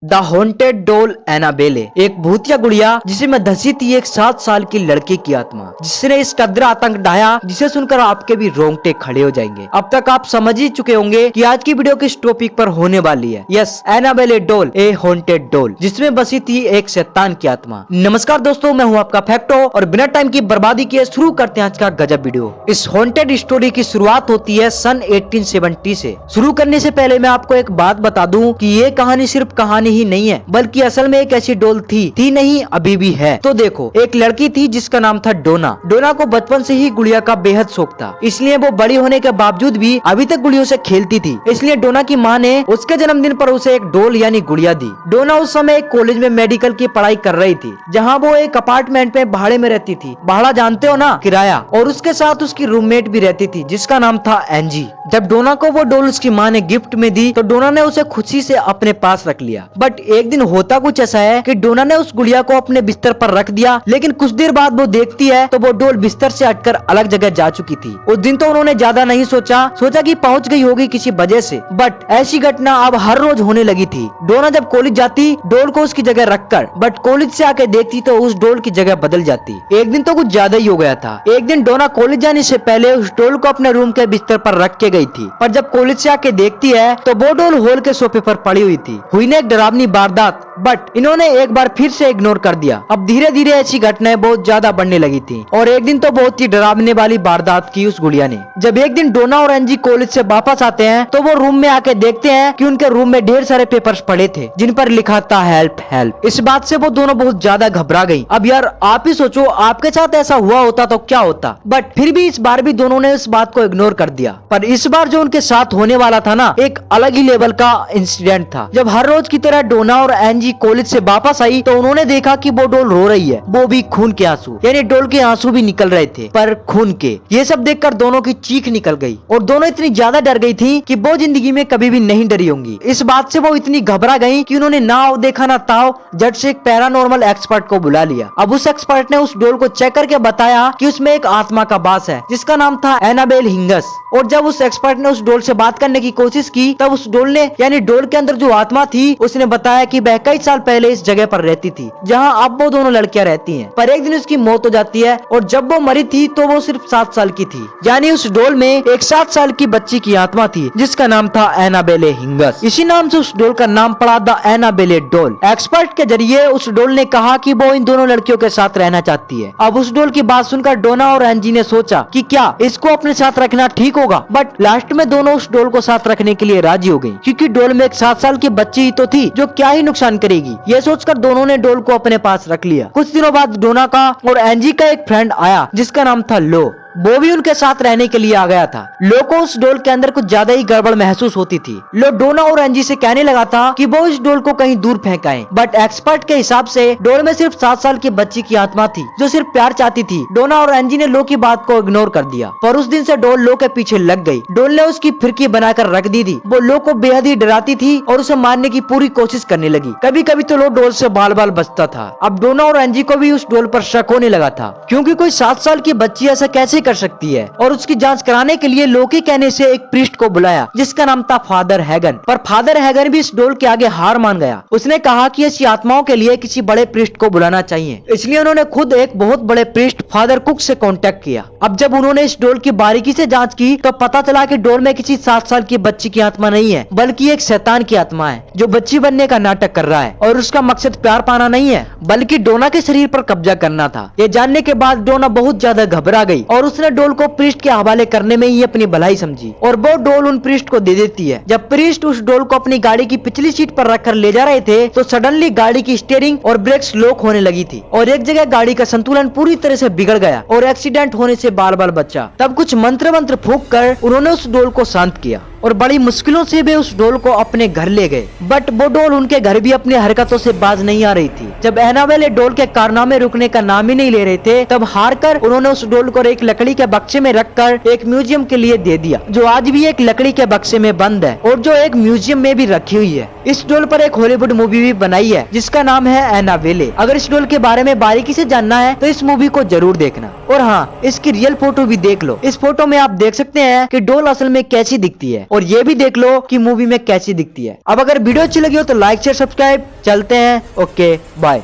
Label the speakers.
Speaker 1: The haunted doll Annabelle, एक भूतिया गुड़िया जिसमें धसी थी एक 7 साल की लड़की की आत्मा, जिसने इस कदर आतंक ढाया जिसे सुनकर आपके भी रोंगटे खड़े हो जाएंगे। अब तक आप समझ ही चुके होंगे कि आज की वीडियो किस टॉपिक पर होने वाली है। यस, एनाबेले डॉल, ए हॉन्टेड डॉल, जिसमें बसी थी एक शैतान की आत्मा। नमस्कार दोस्तों, मैं हूं आपका फैक्टो और बिना टाइम की बर्बादी किए शुरू करते हैं आज का गजब वीडियो। इस हॉन्टेड स्टोरी की शुरुआत होती है सन 1870 से। शुरू करने से पहले मैं आपको एक बात बता दूं कि ये कहानी सिर्फ कहानी ही नहीं है, बल्कि असल में एक ऐसी डॉल थी नहीं, अभी भी है। तो देखो, एक लड़की थी जिसका नाम था डोना। डोना को बचपन से ही गुड़िया का बेहद शौक था, इसलिए वो बड़ी होने के बावजूद भी अभी तक गुड़ियों से खेलती थी। इसलिए डोना की माँ ने उसके जन्मदिन पर उसे एक डॉल यानी गुड़िया दी। डोना उस समय एक कॉलेज में मेडिकल की पढ़ाई कर रही थी, जहाँ वो एक अपार्टमेंट में भाड़े में रहती थी। भाड़ा जानते हो ना, किराया। और उसके साथ उसकी रूममेट भी रहती थी जिसका नाम था एंजी। जब डोना को वो डॉल उसकी माँ ने गिफ्ट में दी तो डोना ने उसे खुशी से अपने पास रख लिया। बट एक दिन होता कुछ ऐसा है कि डोना ने उस गुड़िया को अपने बिस्तर पर रख दिया, लेकिन कुछ देर बाद वो देखती है तो वो डॉल बिस्तर से हटकर अलग जगह जा चुकी थी। उस दिन तो उन्होंने ज्यादा नहीं सोचा कि पहुंच गई होगी किसी वजह से, बट ऐसी घटना अब हर रोज होने लगी थी। डोना जब कॉलेज जाती डॉल को उसकी जगह रखकर, बट कॉलेज से आके देखती तो उस डॉल की जगह बदल जाती। एक दिन तो कुछ ज्यादा ही हो गया था। एक दिन डोना कॉलेज जाने से पहले उस डॉल को अपने रूम के बिस्तर पर रख के गई थी, पर जब कॉलेज से आके देखती है तो वो डॉल हॉल के सोफे पर पड़ी हुई थी। हुई ने एक डरावनी वारदात, बट इन्होंने एक बार फिर से इग्नोर कर दिया। अब धीरे धीरे ऐसी घटनाएं बहुत ज्यादा बढ़ने लगी थी और एक दिन तो बहुत ही डरावने वाली वारदात की उस गुड़िया ने। जब एक दिन डोना और एंजी कॉलेज से वापस आते हैं तो वो रूम में आके देखते हैं कि उनके रूम में ढेर सारे पेपर्स पड़े थे जिन पर लिखा था हेल्प हेल्प। इस बात से वो दोनों बहुत ज्यादा घबरा गई। अब यार आप ही सोचो, आपके साथ ऐसा हुआ होता तो क्या होता। बट फिर भी इस बार भी दोनों ने इस बात को इग्नोर कर दिया। पर इस बार जो उनके साथ होने वाला था ना, एक अलग ही लेवल का इंसिडेंट था। जब हर रोज की तरह डोना और एंजी कॉलेज से वापस आई तो उन्होंने देखा कि वो डॉल रो रही है, वो भी खून के आंसू, यानी डॉल के आंसू भी निकल रहे थे, पर खून के। ये सब देखकर दोनों की चीख निकल गई और दोनों इतनी ज्यादा डर गई थी कि वो जिंदगी में कभी भी नहीं डरी होंगी। इस बात से वो इतनी घबरा गई कि उन्होंने ना देखा ना ताव झट से एक पैरानॉर्मल एक्सपर्ट को बुला लिया। अब उस एक्सपर्ट ने उस डॉल को चेक करके बताया कि उसमें एक आत्मा का वास है जिसका नाम था एनाबेल हिंगस। और जब उस एक्सपर्ट ने उस डॉल से बात करने की कोशिश की तब उस डॉल ने, यानी डॉल के अंदर जो आत्मा थी, उसने बताया कि वह कई साल पहले इस जगह पर रहती थी जहां अब वो दोनों लड़कियां रहती हैं, पर एक दिन उसकी मौत हो जाती है और जब वो मरी थी तो वो सिर्फ 7 साल की थी। यानी उस डॉल में एक 7 साल की बच्ची की आत्मा थी जिसका नाम था एनाबेले हिंगस। इसी नाम से उस डॉल का नाम पड़ा द एनाबेले डॉल। एक्सपर्ट के जरिए उस डॉल ने कहा कि वो इन दोनों लड़कियों के साथ रहना चाहती है। अब उस डॉल की बात सुनकर डोना और एंजी ने सोचा कि क्या इसको अपने साथ रखना ठीक होगा, बट लास्ट में दोनों उस डॉल को साथ रखने के लिए राजी हो गई, क्योंकि डॉल में एक 7 साल की बच्ची ही तो थी जो क्या ही नुकसान करेगी। ये सोचकर दोनों ने डॉल को अपने पास रख लिया। कुछ दिनों बाद डोना का और एंजी का एक फ्रेंड आया जिसका नाम था लो। वो भी उनके साथ रहने के लिए आ गया था। लो को उस डॉल के अंदर कुछ ज्यादा ही गड़बड़ महसूस होती थी। लो डोना और एंजी से कहने लगा था कि वो इस डॉल को कहीं दूर फेंकाएं, बट एक्सपर्ट के हिसाब से डॉल में सिर्फ 7 साल की बच्ची की आत्मा थी जो सिर्फ प्यार चाहती थी। डोना और एंजी ने लो की बात को इग्नोर कर दिया, पर उस दिन से डॉल लो के पीछे लग गई। डॉल ने उसकी फिरकी बनाकर रख दी थी। वो लो को बेहद ही डराती थी और उसे मारने की पूरी कोशिश करने लगी। कभी कभी तो लो डॉल से बाल बाल बचता था। अब डोना और एंजी को भी उस डॉल पर शक होने लगा था, क्योंकि कोई 7 साल की बच्ची ऐसा कैसे कर सकती है। और उसकी जांच कराने के लिए लो के कहने से एक प्रीस्ट को बुलाया जिसका नाम था फादर हैगन। पर फादर हैगन भी इस डॉल के आगे हार मान गया। उसने कहा कि ऐसी आत्माओं के लिए किसी बड़े प्रीस्ट को बुलाना चाहिए, इसलिए उन्होंने खुद एक बहुत बड़े प्रीस्ट फादर कुक से कांटेक्ट किया। अब जब उन्होंने इस डॉल की बारीकी से जांच की तो पता चला कि डॉल में किसी 7 साल की बच्ची की आत्मा नहीं है, बल्कि एक शैतान की आत्मा है जो बच्ची बनने का नाटक कर रहा है। और उसका मकसद प्यार पाना नहीं है, बल्कि डोना के शरीर पर कब्जा करना था। ये जानने के बाद डोना बहुत ज्यादा घबरा गई और उसने डॉल को प्रीस्ट के हवाले करने में ही अपनी भलाई समझी और वो डॉल उन प्रीस्ट को दे देती है। जब प्रीस्ट उस डॉल को अपनी गाड़ी की पिछली सीट पर रखकर ले जा रहे थे तो सडनली गाड़ी की स्टीयरिंग और ब्रेक्स लॉक होने लगी थी और एक जगह गाड़ी का संतुलन पूरी तरह से बिगड़ गया और एक्सीडेंट होने से बाल बाल बचा। तब कुछ मंत्र फूंक कर उन्होंने उस डॉल को शांत किया और बड़ी मुश्किलों से वे उस डॉल को अपने घर ले गए। बट वो डॉल उनके घर भी अपनी हरकतों से बाज नहीं आ रही थी। जब एनाबेले डॉल के कारनामे रुकने का नाम ही नहीं ले रहे थे तब हार कर उन्होंने उस डॉल को एक लकड़ी के बक्से में रखकर एक म्यूजियम के लिए दे दिया, जो आज भी एक लकड़ी के बक्से में बंद है और जो एक म्यूजियम में भी रखी हुई है। इस डॉल पर एक हॉलीवुड मूवी भी बनाई है जिसका नाम है एनाबेले। अगर इस डॉल के बारे में बारीकी से जानना है तो इस मूवी को जरूर देखना। और हाँ, इसकी रियल फोटो भी देख लो। इस फोटो में आप देख सकते हैं कि डॉल असल में कैसी दिखती है, और ये भी देख लो कि मूवी में कैसी दिखती है। अब अगर वीडियो अच्छी लगी हो तो लाइक शेयर सब्सक्राइब। चलते हैं, ओके बाय।